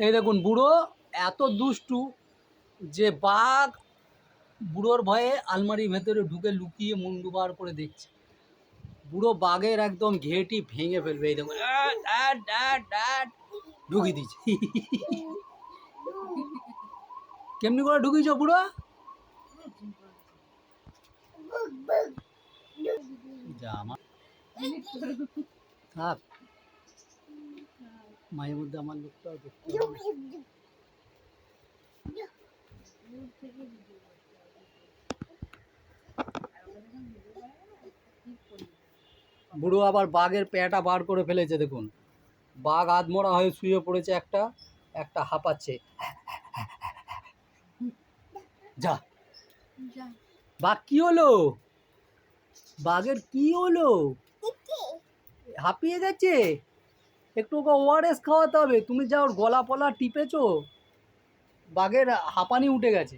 এই দেখুন বুড়ো এত দুষ্টু যে বাঘ বুড়োর ভয়ে আলমারির ভেতরে ঢুকে লুকিয়ে মুন্ডু বার করে দেখছে। বুড়ো বাঘের একদম ঘেঁটি ভেঙে ফেলবে। এই দেখুন ঢুকিয়ে দিচ্ছে। কেমনি করে ঢুকিয়েছ বুড়ো? যা আমার থাক, মাঝে মধ্যে আমার লোকটাও দেখতে হবে। বুড়ো আবার বাঘের পেটা বার করে ফেলেছে দেখুন। বাঘ আধমরা হয়ে শুয়ে পড়েছে, একটা একটা হাঁপাচ্ছে। যা বাঘ কি হলো? বাঘের কি হলো? হাঁপিয়ে গেছে, একটু ওকে ওআরএস খাওয়াতে হবে। তুমি যা ওর গলা পলা টিপেছো, বাঘের হাঁপানি উঠে গেছে।